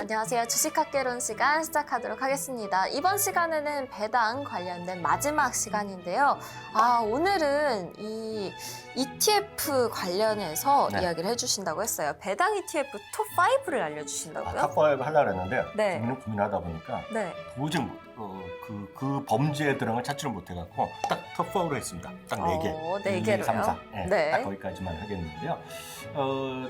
안녕하세요. 주식학개론 시간 시작하도록 하겠습니다. 이번 시간에는 배당 관련된 마지막 시간인데요. 오늘은 이 ETF 관련해서 네. 이야기를 해주신다고 했어요. 배당 ETF 톱5를 알려주신다고요? 탑5 하려고 했는데 네. 고민하다 보니까 네. 도저히 그 범죄에 들어간 걸 찾지를 못해갖고 딱 탑4로 했습니다. 딱 4개. 4개로요? 3, 4. 네. 딱 거기까지만 하겠는데요.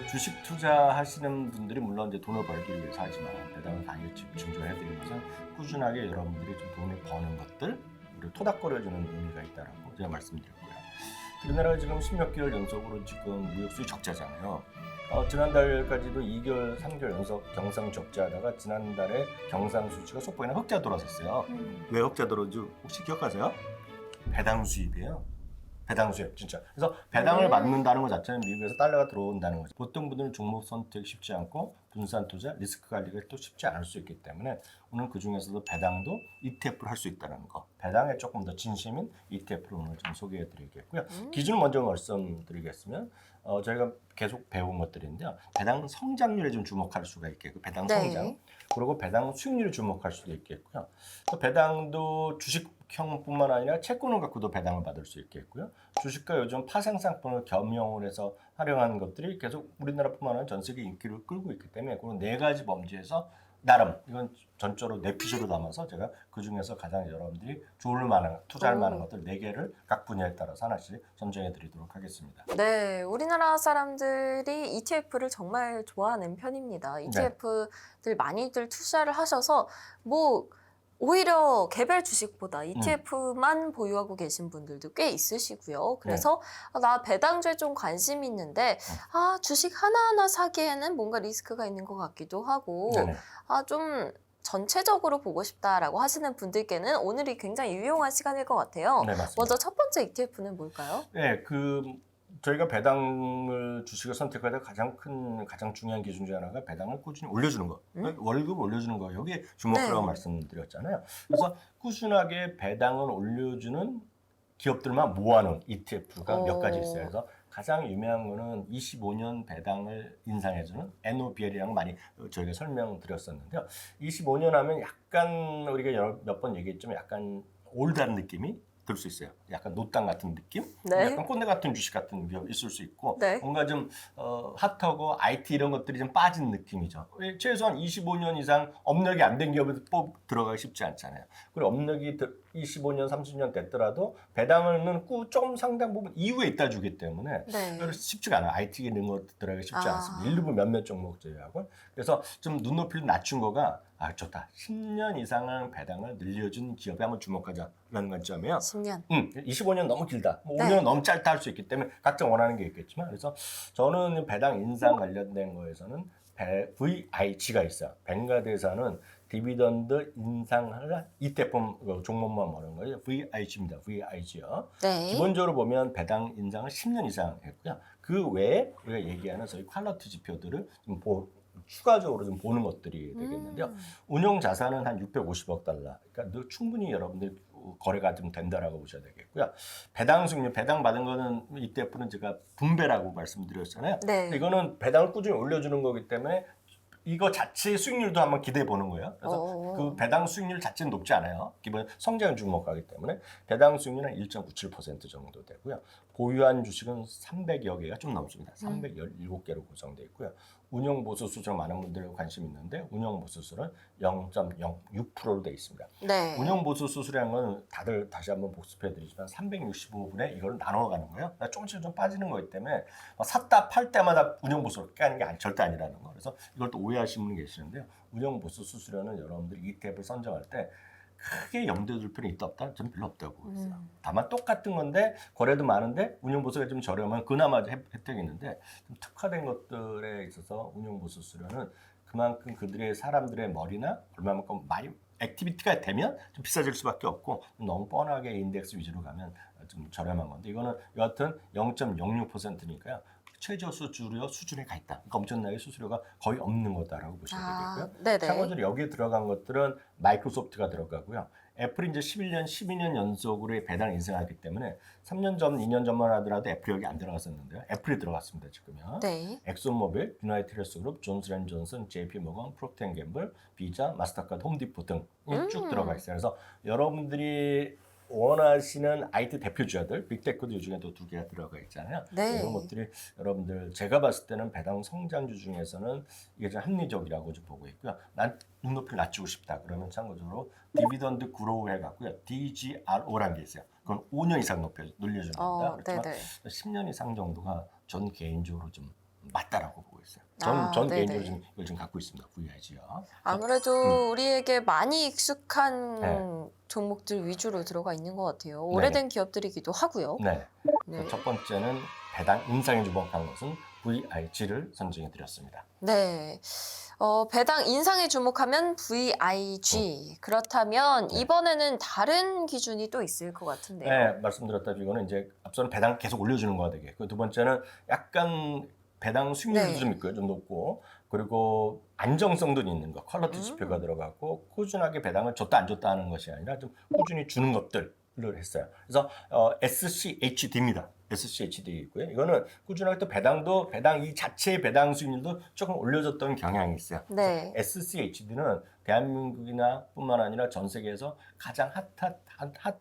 주식 투자하시는 분들이 물론 이제 돈을 벌기 위해서 하지만 배당을 당연히 증조해드리는 것은 꾸준하게 여러분들이 좀 돈을 버는 것들 그리고 토닥거려주는 의미가 있다라고 제가 말씀드렸고요. 우리나라가 지금 10몇 개월 연속으로 지금 무역수지 적자잖아요. 지난달까지도 2개월, 3개월 연속 경상 적자하다가 지난달에 경상 수치가 속보이나 흑자 돌아섰어요. 왜 흑자 돌아온지 혹시 기억하세요? 배당 수입이에요. 배당 수입 진짜. 그래서 배당을 받는다는 것 자체는 미국에서 달러가 들어온다는 거죠. 보통 분들은 종목 선택 쉽지 않고 분산 투자, 리스크 관리가 또 쉽지 않을 수 있기 때문에 오늘 그 중에서도 배당도 ETF를 할 수 있다는 거. 배당에 조금 더 진심인 ETF를 오늘 좀 소개해 드리겠고요. 기준을 먼저 말씀드리겠으면 저희가 계속 배운 것들인데요. 배당 성장률에 좀 주목할 수가 있겠고 배당 네. 성장. 그리고 배당 수익률을 주목할 수도 있겠고요. 또 배당도 주식형뿐만 아니라 채권을 갖고도 배당을 받을 수 있겠고요. 주식과 요즘 파생 상품을 겸용을 해서 활용하는 것들이 계속 우리나라뿐만 아니라 전 세계 인기를 끌고 있기 때문에 그런 4가지 범주에서 나름 이건 전적으로 내피셜로 담아서 제가 그 중에서 가장 여러분들이 좋을 만한 투자할 만한 것들 4개를 각 분야에 따라서 하나씩 선정해 드리도록 하겠습니다. 네, 우리나라 사람들이 ETF를 정말 좋아하는 편입니다. ETF들 많이들 투자를 하셔서 오히려 개별 주식보다 ETF만 보유하고 계신 분들도 꽤 있으시고요. 그래서 나 배당주에 좀 관심이 있는데 주식 하나하나 사기에는 뭔가 리스크가 있는 것 같기도 하고 네네. 좀 전체적으로 보고 싶다라고 하시는 분들께는 오늘이 굉장히 유용한 시간일 것 같아요. 네, 맞습니다. 먼저 첫 번째 ETF는 뭘까요? 네, 저희가 배당을 주식을 선택할 때 가장 중요한 기준 중 하나가 배당을 꾸준히 올려주는 거, 월급 올려주는 거 여기에 주목하라고 네. 말씀드렸잖아요. 그래서 꾸준하게 배당을 올려주는 기업들만 모아놓은 ETF가 몇 가지 있어요. 그래서 가장 유명한 거는 25년 배당을 인상해주는 NOBL이라는 거 많이 저희가 설명드렸었는데요. 25년 하면 약간 우리가 몇 번 얘기했지만 약간 올드한 느낌이 들 수 있어요. 약간 노땅 같은 느낌? 네. 약간 꼰대 같은 주식 같은 게 있을 수 있고 네. 뭔가 좀 핫하고 IT 이런 것들이 좀 빠진 느낌이죠. 최소한 25년 이상 업력이 안 된 기업에 들어가기 쉽지 않잖아요. 그리고 업력이 25년, 30년 됐더라도 배당은 조금 상당 부분 이후에 있다 주기 때문에 네. 쉽지가 않아요. IT 이런 것 들어가기 쉽지 않습니다. 일부 몇몇 종목 제외하고. 그래서 좀 눈높이를 낮춘 거가 좋다. 10년 이상은 배당을 늘려준 기업에 한번 주목하자라는 관점이에요. 10년. 25년 너무 길다. 네. 5년은 너무 짧다 할 수 있기 때문에 각자 원하는 게 있겠지만 그래서 저는 배당 인상 관련된 거에서는 VIG가 있어요. 벵가드에서는 디비던드 인상을 ETF 종목만 말하는 거예요. VIG입니다. VIG요. 네. 기본적으로 보면 배당 인상을 10년 이상 했고요. 그 외에 우리가 얘기하는 저희 퀄리티 지표들을 좀 추가적으로 좀 보는 것들이 되겠는데요. 운용 자산은 한 650억 달러. 그러니까 충분히 여러분들 거래가 좀 된다라고 보셔야 되겠고요. 배당 수익률, 배당 받은 거는 ETF는 제가 분배라고 말씀드렸잖아요. 네. 이거는 배당을 꾸준히 올려주는 거기 때문에 이거 자체의 수익률도 한번 기대해 보는 거예요. 그래서 그 배당 수익률 자체는 높지 않아요. 기본 성장 주목하기 때문에 배당 수익률은 1.97% 정도 되고요. 보유한 주식은 300여 개가 좀 넘습니다. 317개로 구성되어 있고요. 운용 보수 수수로 많은 분들이 관심 있는데 운용 보수 수수는 0.06%로 되어 있습니다. 네. 운용 보수 수수라는 건 다들 다시 한번 복습해 드리지만 365분에 이걸 나눠가는 거예요. 조금씩 좀 빠지는 거기 때문에 샀다 팔 때마다 운용 보수를 깨는 게 절대 아니라는 거. 그래서 이걸 또 오해하시는 분이 계시는데요. 운용 보수 수수료는 여러분들이 ETF를 선정할 때 크게 염두에 둘 필요는 있다 없다? 저는 별로 없다고 보고 있어요. 다만 똑같은 건데 거래도 많은데 운용보수가 좀 저렴하면 그나마 혜택이 있는데 좀 특화된 것들에 있어서 운용보수 수료는 그만큼 그들의 사람들의 머리나 얼마만큼 많이 액티비티가 되면 좀 비싸질 수밖에 없고 너무 뻔하게 인덱스 위주로 가면 좀 저렴한 건데 이거는 여하튼 0.06%니까요. 최저 수수료 수준에 가 있다. 그러니까 엄청나게 수수료가 거의 없는 거다라고 보셔야 되겠고요. 네네. 참고적으로 여기에 들어간 것들은 마이크로소프트가 들어가고요. 애플이 이제 11년, 12년 연속으로 배당 인상하기 때문에 3년 전, 2년 전만 하더라도 애플이 여기 안 들어갔었는데요. 애플이 들어갔습니다, 지금요. 네. 엑슨모빌, 유나이티드 헬스그룹, 존슨앤존슨, JP모건, 프록트앤갬블, 비자, 마스터카드, 홈디포 등이 쭉 들어가 있어요. 그래서 여러분들이 원하시는 IT 대표주자들, 빅테크도 요즘에도 2개가 들어가 있잖아요. 네. 이런 것들이 여러분들 제가 봤을 때는 배당 성장주 중에서는 이게 좀 합리적이라고 좀 보고 있고요. 난 눈높이를 낮추고 싶다. 그러면 참고적으로 디비던드 그로우 해갖고요. DGRO라는 게 있어요. 그건 5년 이상 늘려주는 겁니다. 그렇지만 네네. 10년 이상 정도가 전 개인적으로 좀 맞다라고 보고 있어요. 전 네네. 개인적으로 지금 이걸 좀 갖고 있습니다. VIG요. 아무래도 우리에게 많이 익숙한 네. 종목들 위주로 들어가 있는 것 같아요. 오래된 기업들이기도 하고요. 네. 네. 첫 번째는 배당 인상에 주목한 것은 VIG를 선정해 드렸습니다. 네. 배당 인상에 주목하면 VIG. 그렇다면 네. 이번에는 다른 기준이 또 있을 것 같은데요. 네, 말씀드렸다시피 이거는 이제 앞서는 배당 계속 올려주는 거가 되겠고, 두 번째는 약간 배당 수익률도 네. 좀 있고요, 좀 높고, 그리고 안정성도 있는 거, 퀄리티 지표가 들어가고 꾸준하게 배당을 줬다 안 줬다 하는 것이 아니라 좀 꾸준히 주는 것들을 했어요. 그래서 SCHD입니다. SCHD 있고요. 이거는 꾸준하게 또 배당 이 자체의 배당 수익률도 조금 올려줬던 경향이 있어요. 네. SCHD는 대한민국이나 뿐만 아니라 전 세계에서 가장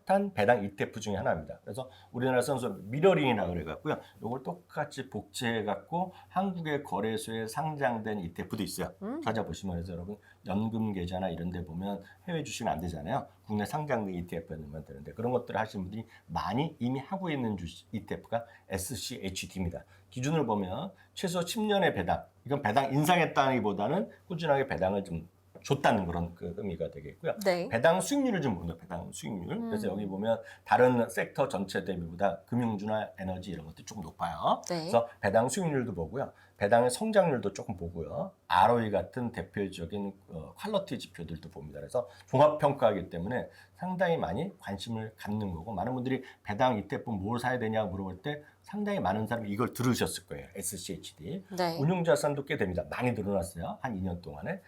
핫한 배당 ETF 중에 하나입니다. 그래서 우리나라에서는 미러링이라고 그래갖고요. 이걸 똑같이 복제해갖고 한국의 거래소에 상장된 ETF도 있어요. 찾아보시면 해서 여러분 연금 계좌나 이런 데 보면 해외 주식은 안 되잖아요. 국내 상장된 ETF에 넣으면 되는데 그런 것들을 하시는 분들이 많이 이미 하고 있는 ETF가 SCHD입니다. 기준을 보면 최소 10년의 배당, 이건 배당 인상했다기보다는 꾸준하게 배당을 좀 줬다는 그런 그 의미가 되겠고요. 네. 배당 수익률을 좀 보면 배당 수익률. 그래서 여기 보면 다른 섹터 전체 대비보다 금융주나 에너지 이런 것들이 조금 높아요. 네. 그래서 배당 수익률도 보고요. 배당의 성장률도 조금 보고요. ROE 같은 대표적인 퀄리티 지표들도 봅니다. 그래서 종합평가하기 때문에 상당히 많이 관심을 갖는 거고 많은 분들이 배당 ETF 뭘 사야 되냐고 물어볼 때 상당히 많은 사람이 이걸 들으셨을 거예요. SCHD. 네. 운용자산도 꽤 됩니다. 많이 늘어났어요. 한 2년 동안에.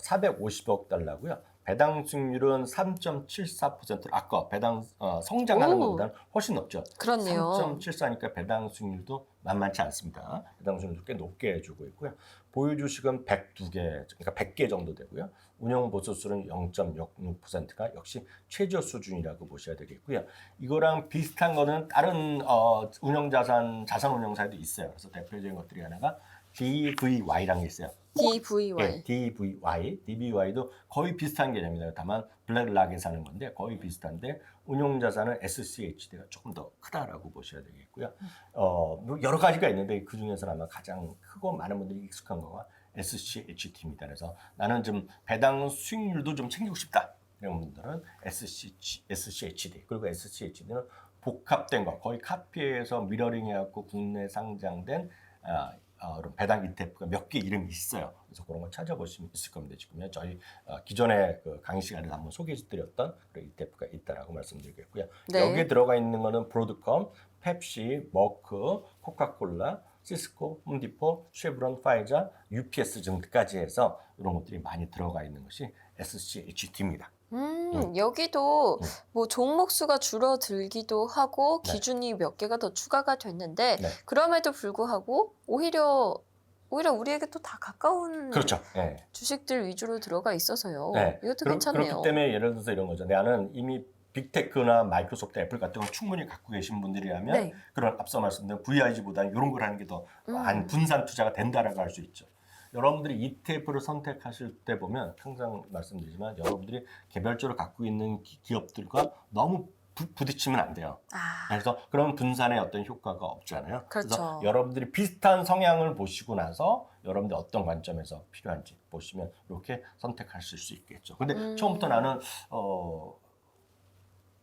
450억 달러고요. 배당 수익률은 3.74%. 아까 배당 성장하는 것보다는 훨씬 높죠. 그렇네요. 3.74니까 배당 수익률도 만만치 않습니다. 배당 수익률도 꽤 높게 해주고 있고요. 보유 주식은 102개, 그러니까 100개 정도 되고요. 운영 보수수는 0.06%가 역시 최저 수준이라고 보셔야 되겠고요. 이거랑 비슷한 거는 다른 자산 운용사에도 있어요. 그래서 대표적인 것들이 하나가 DVY라는 게 있어요. DVY. 네, DVY도 거의 비슷한 개념입니다. 다만 블랙락에 사는 건데 거의 비슷한데 운용자산은 SCHD가 조금 더 크다라고 보셔야 되겠고요. 뭐 여러 가지가 있는데 그 중에서는 아마 가장 크고 많은 분들이 익숙한 거가 SCHD입니다. 그래서 나는 좀 배당 수익률도 좀 챙기고 싶다. 이런 분들은 SCHD 그리고 SCHD는 복합된 거 거의 카피해서 미러링해갖고 국내 상장된 그런 배당 ETF가 몇 개 이름이 있어요. 그래서 그런 걸 찾아보시면 있을 겁니다. 지금요. 저희 기존에 그 강의 시간에서 한번 소개해드렸던 그런 ETF가 있다라고 말씀드리겠고요. 네. 여기에 들어가 있는 거는 브로드컴, 펩시, 머크, 코카콜라, 시스코, 홈디포, 쉐브론, 파이자, UPS 등까지 해서 이런 것들이 많이 들어가 있는 것이 SCHD입니다. 여기도 뭐 종목 수가 줄어들기도 하고 네. 기준이 몇 개가 더 추가가 됐는데 네. 그럼에도 불구하고 오히려 우리에게 또 다 가까운 그렇죠. 네. 주식들 위주로 들어가 있어서요. 네. 이것도 괜찮네요. 그렇기 때문에 예를 들어서 이런 거죠. 나는 이미 빅테크나 마이크로소프트, 애플 같은 걸 충분히 갖고 계신 분들이라면 네. 그런 앞서 말씀드린 VIG보다는 이런 걸 하는 게 더 분산 투자가 된다라고 할 수 있죠. 여러분들이 ETF를 선택하실 때 보면 항상 말씀드리지만 여러분들이 개별적으로 갖고 있는 기업들과 너무 부딪히면 안 돼요. 그래서 그런 분산의 어떤 효과가 없잖아요. 그렇죠. 그래서 여러분들이 비슷한 성향을 보시고 나서 여러분들 어떤 관점에서 필요한지 보시면 이렇게 선택하실 수 있겠죠. 근데 처음부터 나는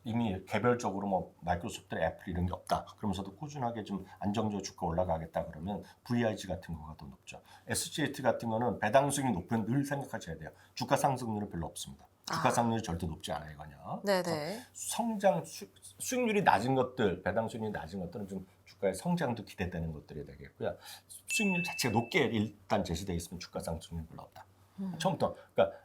이미 개별적으로 뭐 마이크로소프트, 애플 이런 게 없다. 그러면서도 꾸준하게 좀 안정적으로 주가 올라가겠다 그러면 VIG 같은 거가 더 높죠. SGH 같은 거는 배당 수익이 높으면 늘 생각하셔야 돼요. 주가 상승률은 별로 없습니다. 주가 상승률이 절대 높지 않아요, 이거요. 네네. 성장 수익률이 낮은 것들, 배당 수익률이 낮은 것들은 좀 주가의 성장도 기대되는 것들이 되겠고요. 수익률 자체가 높게 일단 제시되어 있으면 주가 상승률이 별로 없다. 처음부터 그러니까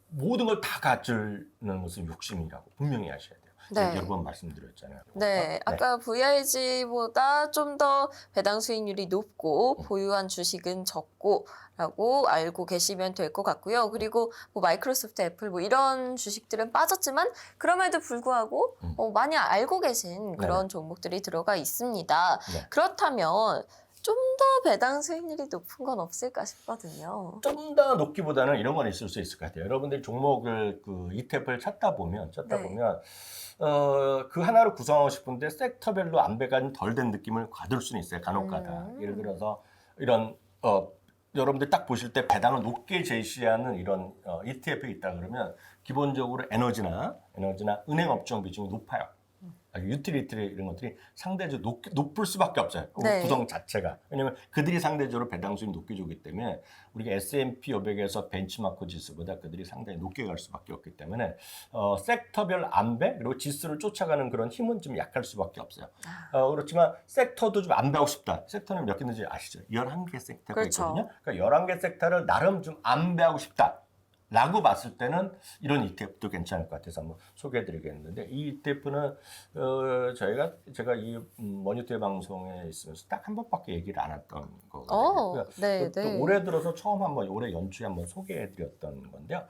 모든 걸 다 갖추는 것은 욕심이라고 분명히 아셔야 돼요. 네. 여러 번 말씀드렸잖아요. 네, 아까 VIG보다 좀 더 배당 수익률이 높고 보유한 주식은 적고라고 알고 계시면 될 것 같고요. 그리고 뭐 마이크로소프트, 애플 뭐 이런 주식들은 빠졌지만 그럼에도 불구하고 많이 알고 계신 그런 종목들이 들어가 있습니다. 네. 그렇다면 좀 더 배당 수익률이 높은 건 없을까 싶거든요. 좀 더 높기보다는 이런 건 있을 수 있을 것 같아요. 여러분들이 종목을 그 ETF를 찾다 보면 그 하나를 구성하고 싶은데 섹터별로 안배가 덜 된 느낌을 받을 수는 있어요. 간혹가다. 예를 들어서 이런 여러분들 딱 보실 때 배당을 높게 제시하는 이런 ETF가 있다 그러면 기본적으로 에너지나 은행 업종 비중이 높아요. 유틸리티 이런 것들이 상대적으로 높을 수밖에 없어요. 네. 구성 자체가. 왜냐하면 그들이 상대적으로 배당 수익이 높게 주기 때문에 우리가 S&P 500에서 벤치마크 지수보다 그들이 상당히 높게 갈 수밖에 없기 때문에 섹터별 안배 그리고 지수를 쫓아가는 그런 힘은 좀 약할 수밖에 없어요. 그렇지만 섹터도 좀 안배하고 싶다. 섹터는 몇 개인지 아시죠? 11개 섹터가 그렇죠. 있거든요. 그러니까 11개 섹터를 나름 좀 안배하고 싶다. 라고 봤을 때는 이런 ETF도 괜찮을 것 같아서 한번 소개해드리겠는데 이 ETF는 제가 이 머니투의 방송에 있으면서 딱 한 번밖에 얘기를 안 했던 거거든요. 네, 또 네. 올해 들어서 처음 올해 연초에 한번 소개해드렸던 건데요.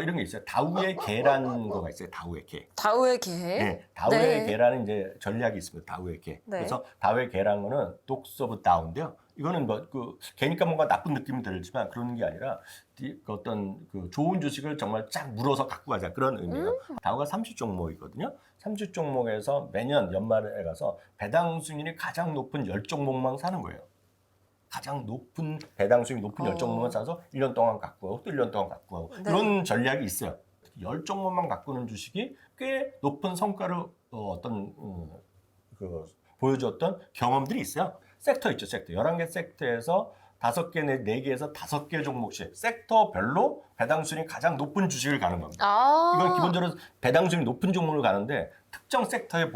이런 게 있어요. 다우의 개라는 거가 있어요. 다우의 개. 다우의 개. 네, 다우의 네. 개라는 이제 전략이 있습니다. 다우의 개. 네. 그래서 다우의 개라는 거는 독스 오브 다우인데요. 이거는 뭐 개니까 뭔가 나쁜 느낌이 들지만 그런 게 아니라 어떤 좋은 주식을 정말 쫙 물어서 갖고 가자 그런 의미예요. 다우가 30종목이거든요. 30종목에서 매년 연말에 가서 배당 수익률이 가장 높은 10종목만 사는 거예요. 가장 높은 배당 수익이 높은 10종목만 사서 1년 동안 갖고 가고 또 1년 동안 갖고 가고 네. 이런 전략이 있어요. 10종목만 갖고 오는 주식이 꽤 높은 성과를 보여줬던 경험들이 있어요. 섹터 있죠, 섹터. 11개 섹터에서 5개, 4개에서 5개 종목씩 섹터별로 배당 수익이 가장 높은 주식을 가는 겁니다. 이건 기본적으로 배당 수익이 높은 종목을 가는데 특정 섹터에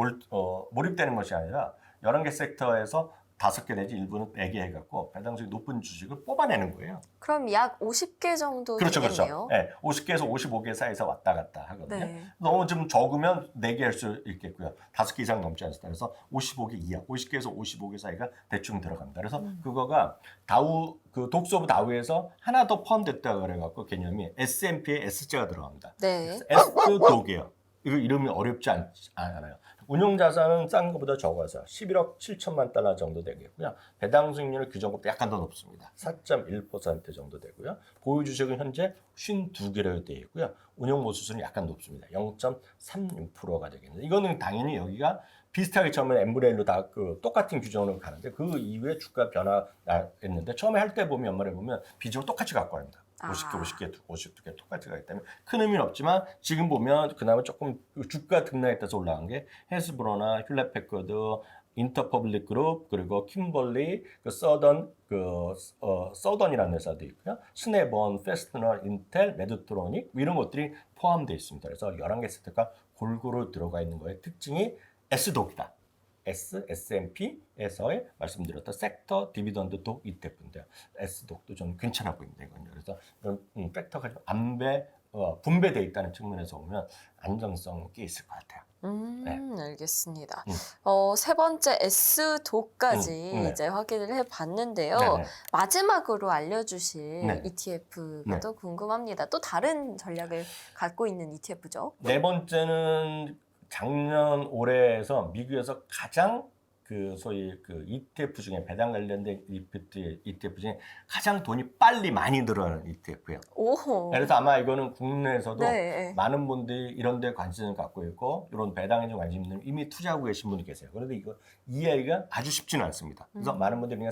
몰입되는 것이 아니라 11개 섹터에서 5개 내지 일부는 4개 해갖고 배당 수익이 높은 주식을 뽑아내는 거예요. 그럼 약 50개 정도 그렇죠, 되겠네요. 그렇죠. 네, 50개에서 55개 사이에서 왔다 갔다 하거든요. 네. 너무 좀 적으면 4개 할 수 있겠고요. 5개 이상 넘지 않습니다. 그래서 55개 이하, 50개에서 55개 사이가 대충 들어갑니다. 그래서 그거가 다우, 독스 오브 다우에서 하나 더 포함됐다 그래갖고 개념이 S&P에 S자가 들어갑니다. 네. S-독이에요. 이거 이름이 어렵지 않아요. 운용 자산은 싼 것보다 적어서 11억 7천만 달러 정도 되겠고요. 배당 수익률은 규정보다 약간 더 높습니다. 4.1% 정도 되고요. 보유 주식은 현재 52개로 되어 있고요. 운용 보수수는 약간 높습니다. 0.36%가 되겠는데 이거는 당연히 여기가 비슷하게 처음에 엠브레일로 다 똑같은 규정으로 가는데 그 이후에 주가 변화했는데 처음에 할 때 보면 연말에 보면 비중을 똑같이 갖고 갑니다. 52개 똑같이 가기 때문에 큰 의미는 없지만 지금 보면 그나마 조금 주가 등락에 따라서 올라간 게 헬스브로나 ���렛패커드, 인터퍼블릭 그룹 그리고 킴벌리, 서던이라는 회사도 있고요. 스냅원, 페스트너, 인텔, 메드트로닉 이런 것들이 포함되어 있습니다. 그래서 11개 섹터가 골고루 들어가 있는 거의 특징이 S독이다. S&P에서의 말씀드렸던 섹터 디비던드 독 ETF인데요. S독도 좀 괜찮아 보입니다. 이건. 그래서 이런 팩터가 좀 분배되어 있다는 측면에서 보면 안정성 꽤 있을 것 같아요. 네. 알겠습니다. 세 번째 S독까지 네. 이제 확인을 해봤는데요. 네네. 마지막으로 알려주실 네. ETF가 네. 또 궁금합니다. 또 다른 전략을 갖고 있는 ETF죠? 네 번째는 작년 올해에서 미국에서 가장 소위 ETF 중에 배당 관련된 ETF 중에 가장 돈이 빨리 많이 들어가는 ETF예요. 오호. 그래서 아마 이거는 국내에서도 네. 많은 분들이 이런 데 관심을 갖고 있고 이런 배당에 좀 관심 있는 이미 투자하고 계신 분이 계세요. 그런데 이거 이해하기가 아주 쉽지는 않습니다. 그래서 많은 분들이 그냥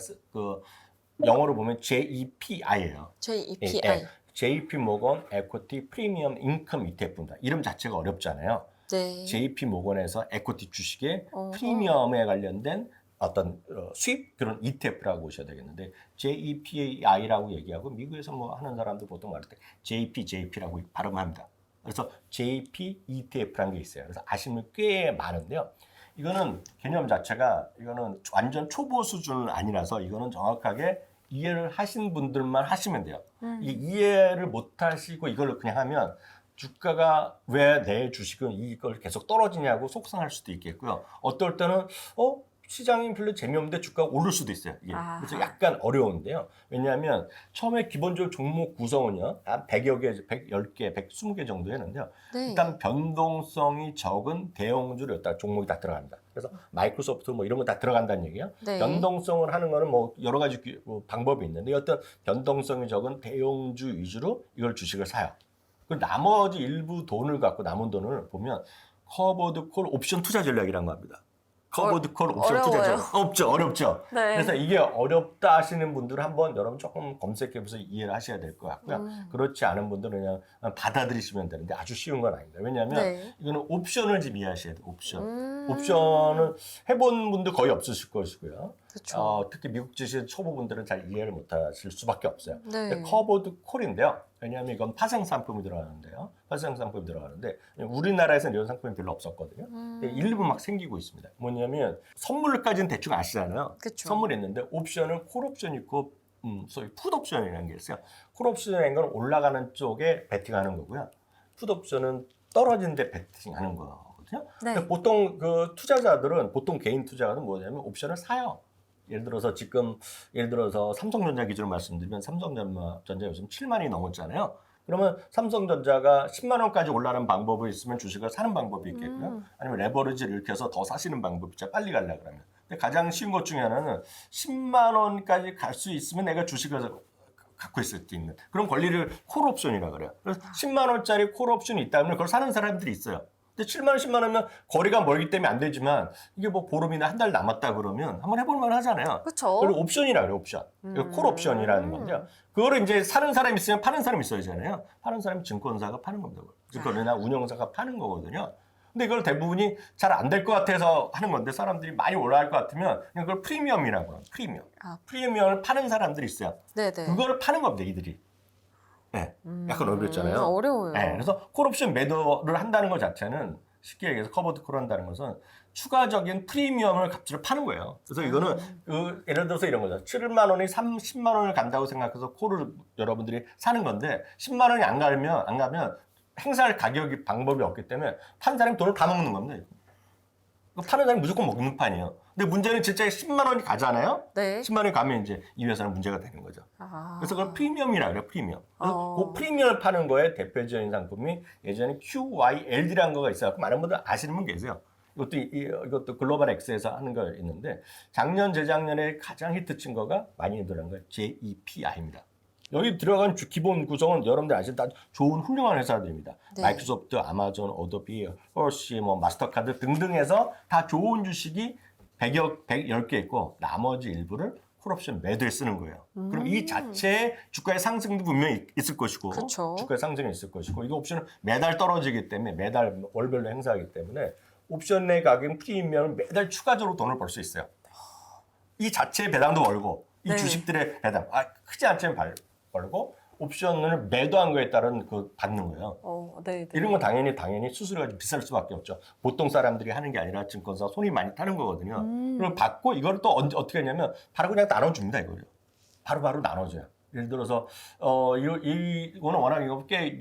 영어로 보면 JEPI예요. JEPI. JP 모건 에코티 프리미엄 인컴 ETF입니다. 이름 자체가 어렵잖아요. 네. JP 모건에서 에코티 주식의 프리미엄에 관련된 어떤 수입 그런 ETF라고 보셔야 되겠는데 JEPI라고 얘기하고 미국에서 뭐 하는 사람들 보통 말할 때 JP라고 발음합니다. 그래서 JP ETF라는 게 있어요. 그래서 아시는 분 꽤 많은데요. 이거는 개념 자체가 이거는 완전 초보 수준은 아니라서 이거는 정확하게 이해를 하신 분들만 하시면 돼요. 이 이해를 못 하시고 이걸 그냥 하면 주가가 왜 내 주식은 이걸 계속 떨어지냐고 속상할 수도 있겠고요. 어떨 때는 시장이 별로 재미없는데 주가가 오를 수도 있어요. 이게. 그래서 약간 어려운데요. 왜냐하면 처음에 기본적으로 종목 구성은요. 한 100여 개, 110개, 120개 정도 했는데요. 네. 일단 변동성이 적은 대형주로 여기다 종목이 다 들어갑니다. 그래서 마이크로소프트 뭐 이런 거 다 들어간다는 얘기예요. 네. 변동성을 하는 거는 뭐 여러 가지 방법이 있는데 어떤 변동성이 적은 대형주 위주로 이걸 주식을 사요. 그리고 나머지 일부 돈을 갖고 남은 돈을 보면 커버드 콜 옵션 투자 전략이라는 겁니다. 커버드 콜 옵션 투자 전략. 어렵죠. 네. 그래서 이게 어렵다 하시는 분들은 한번 여러분 조금 검색해보셔서 이해를 하셔야 될 것 같고요. 그렇지 않은 분들은 그냥 받아들이시면 되는데 아주 쉬운 건 아닙니다. 왜냐하면 네. 이거는 옵션을 지금 이해하셔야 돼요. 옵션은 해본 분들 거의 없으실 것이고요. 그렇죠. 특히 미국 주식 초보분들은 잘 이해를 못하실 수밖에 없어요. 네. 커버드 콜인데요. 왜냐하면 이건 파생 상품이 들어가는데요. 파생 상품이 들어가는데 우리나라에서는 이런 상품이 별로 없었거든요. 일부 막 생기고 있습니다. 뭐냐면 선물까지는 대충 아시잖아요. 그쵸. 선물이 있는데 옵션은 콜 옵션 있고 소위 풋 옵션이라는 게 있어요. 콜 옵션이라는 건 올라가는 쪽에 베팅하는 거고요. 풋 옵션은 떨어지는 데 베팅하는 거거든요. 네. 근데 보통 그 투자자들은 보통 개인 투자자는 뭐냐면 옵션을 사요. 예를 들어서 삼성전자 기준으로 말씀드리면 삼성전자 요즘 7만이 넘었잖아요. 그러면 삼성전자가 10만 원까지 올라가는 방법이 있으면 주식을 사는 방법이 있겠고요. 아니면 레버리지를 이렇게 해서 더 사시는 방법이 있죠. 빨리 가려고 그러면. 근데 가장 쉬운 것 중에 하나는 10만 원까지 갈 수 있으면 내가 주식을 갖고 있을 수 있는 그런 권리를 콜옵션이라고 그래요. 그래서 10만 원짜리 콜옵션이 있다면 그걸 사는 사람들이 있어요. 근데 7만 원, 10만 원이면 거리가 멀기 때문에 안 되지만 이게 뭐 보름이나 한 달 남았다 그러면 한번 해볼 만 하잖아요. 그렇죠. 그리고 옵션이라 그래요, 옵션. 콜 옵션이라는 건데요. 그거를 이제 사는 사람이 있으면 파는 사람이 있어야잖아요. 파는 사람이 증권사가 파는 겁니다. 증권이나 운용사가 파는 거거든요. 근데 이걸 대부분이 잘 안 될 것 같아서 하는 건데 사람들이 많이 올라갈 것 같으면 그냥 그걸 프리미엄이라고 해요. 프리미엄. 프리미엄을 파는 사람들이 있어요. 네네. 그거를 파는 겁니다, 이들이. 네, 약간 어렵잖아요. 어려워요. 네, 그래서 콜옵션 매도를 한다는 것 자체는 쉽게 얘기해서 커버드 콜 한다는 것은 추가적인 프리미엄을 값으로 파는 거예요. 그래서 이거는 예를 들어서 이런 거죠. 7만 원이 10만 원을 간다고 생각해서 콜을 여러분들이 사는 건데 10만 원이 안 가면 행사할 가격이 방법이 없기 때문에 판 사람이 돈을 다 먹는 겁니다. 파는 사람이 무조건 먹는 판이에요. 근데 문제는 진짜 10만 원이 가잖아요. 네. 10만 원이 가면 이제 이 회사는 문제가 되는 거죠. 그래서 그걸 프리미엄이라 그래요. 프리미엄. 그래서 그 프리미엄을 파는 거에 대표적인 상품이 예전에 QYLD라는 거가 있어요. 많은 분들 아시는 분 계세요. 이것도 글로벌 X에서 하는 거 있는데 작년 재작년에 가장 히트 친 거가 많이 들어간 거예요. JEPI입니다. 여기 들어간 기본 구성은 여러분들 아시는 다 좋은 훌륭한 회사들입니다. 네. 마이크로소프트, 아마존, 어도비, 허쉬, 마스터카드 등등해서 다 좋은 주식이 110개 있고 나머지 일부를 콜옵션 매도에 쓰는 거예요. 그럼 이 자체의 주가의 상승도 분명히 있을 것이고 그쵸. 주가의 상승이 있을 것이고 이거 옵션은 매달 떨어지기 때문에 매달 월별로 행사하기 때문에 옵션의 가격 프리미엄은 매달 추가적으로 돈을 벌 수 있어요. 이 자체의 배당도 벌고 이 네. 주식들의 배당 크지 않지만 벌고 옵션을 매도한 거에 따른 받는 거예요. 네. 이런 건 당연히 수수료가 좀 비쌀 수밖에 없죠. 보통 사람들이 하는 게 아니라 증권사 손이 많이 타는 거거든요. 그리고 받고 이걸 또 어떻게 하냐면 바로 그냥 나눠줍니다. 이거를 바로 나눠줘요. 예를 들어서 이거는 워낙 이거 꽤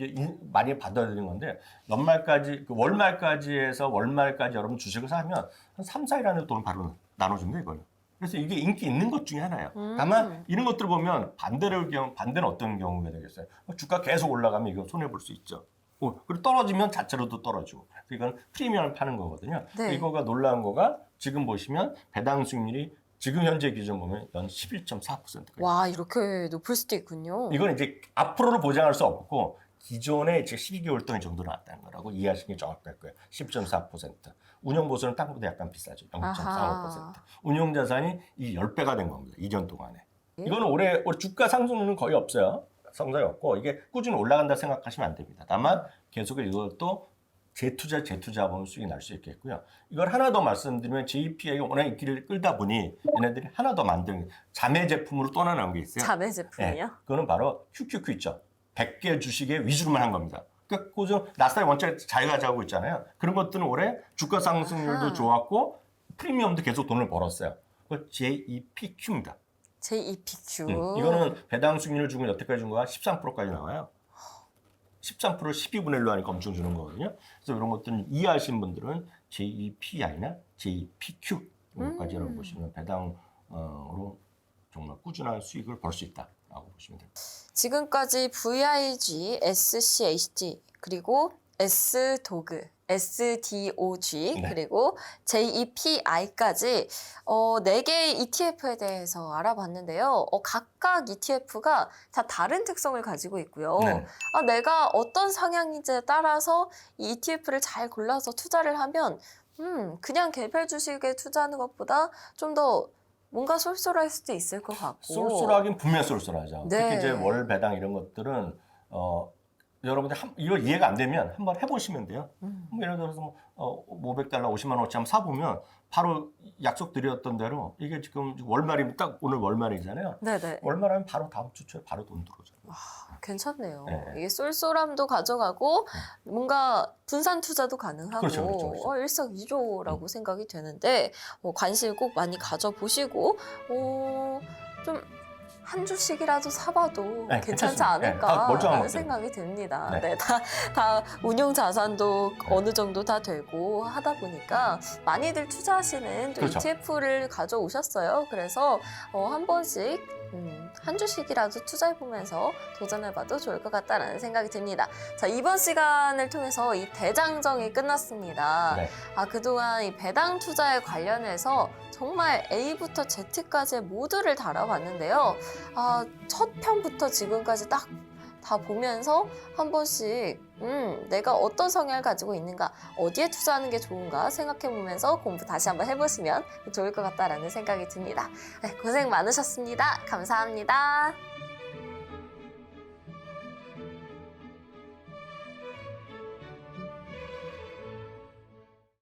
많이 받아들이는 건데 연말까지 월말까지 해서 월말까지 여러분 주식을 사면 한 3, 4일 안에 돈을 바로 나눠줍니다. 이거는. 그래서 이게 인기 있는 것 중에 하나예요. 다만 이런 것들 보면 반대는 어떤 경우가 되겠어요? 주가 계속 올라가면 이거 손해 볼 수 있죠. 그리고 떨어지면 자체로도 떨어지고. 이건 프리미엄을 파는 거거든요. 네. 이거가 놀라운 거가 지금 보시면 배당 수익률이 지금 현재 기준 보면 연 11.4%까지. 와, 이렇게 높을 수도 있군요. 이건 이제 앞으로를 보장할 수 없고 기존에 이제 12개월 동안 정도 나왔다는 거라고 이해하시는 게 정확할 거예요. 10.4%. 운용 보수는 땅보다 약간 비싸죠. 0.45%. 운용 자산이 이 10배가 된 겁니다. 2년 동안에. 이거는 올해 주가 상승률은 거의 없어요. 성장이 없고 이게 꾸준히 올라간다 생각하시면 안 됩니다. 다만 계속 이것도 재투자 보면 수익이 날 수 있겠고요. 이걸 하나 더 말씀드리면 JPI가 워낙 인기를 끌다 보니 얘네들이 하나 더 만든 자매 제품으로 또 하나 나온 게 있어요. 자매 제품이요? 네, 그거는 바로 QQQ 있죠. 100개 주식의 위주로만 한 겁니다. 그러니까 고정 나스닥 원자리 잘 가져가고 있잖아요. 그런 것들은 올해 주가 상승률도 좋았고 프리미엄도 계속 돈을 벌었어요. 그 JEPQ입니다. JEPQ. 이거는 배당 수익률 주고 여태까지 준 거가 13%까지 나와요. 13%를 12분의 1로 하니까 엄청 주는 거거든요. 그래서 이런 것들은 이해하시는 분들은 JEPI나 JEPQ 이런 것까지 여러분 보시면 배당으로 정말 꾸준한 수익을 벌 수 있다라고 보시면 됩니다. 지금까지 VIG, SCHG, 그리고 SDOG, SDOG, 네. 그리고 JEPI까지 4개의 ETF에 대해서 알아봤는데요. 각각 ETF가 다 다른 특성을 가지고 있고요. 네. 내가 어떤 성향인지에 따라서 이 ETF를 잘 골라서 투자를 하면 그냥 개별 주식에 투자하는 것보다 좀 더 뭔가 쏠쏠할 수도 있을 것 같고. 쏠쏠하긴 분명 쏠쏠하죠. 네. 특히 이제 월 배당 이런 것들은 여러분들 이거 이해가 안 되면 한번 해보시면 돼요. 뭐 예를 들어서 $500, 50만 원어치 한번 사보면 바로 약속드렸던 대로 이게 지금 월말이면 딱 오늘 월말이잖아요. 네네. 월말하면 바로 다음 주 초에 바로 돈 들어오죠. 괜찮네요. 네. 이게 쏠쏠함도 가져가고 뭔가 분산 투자도 가능하고 그렇죠. 일석이조라고 생각이 되는데 관심 꼭 많이 가져보시고 좀 한 주씩이라도 사봐도 네, 괜찮지 괜찮습니다. 않을까 멀쩡한 하는 것들. 생각이 듭니다. 네. 네, 다 운용 자산도 네. 어느 정도 다 되고 하다 보니까 많이들 투자하시는 또 그렇죠. ETF를 가져오셨어요. 그래서 한 번씩 한 주씩이라도 투자해보면서 도전해봐도 좋을 것 같다라는 생각이 듭니다. 자, 이번 시간을 통해서 이 대장정이 끝났습니다. 네. 그동안 이 배당 투자에 관련해서 정말 A부터 Z까지 모두를 다뤄봤는데요. 첫 편부터 지금까지 딱 다 보면서 한 번씩 내가 어떤 성향을 가지고 있는가, 어디에 투자하는 게 좋은가 생각해보면서 공부 다시 한번 해보시면 좋을 것 같다라는 생각이 듭니다. 네, 고생 많으셨습니다. 감사합니다.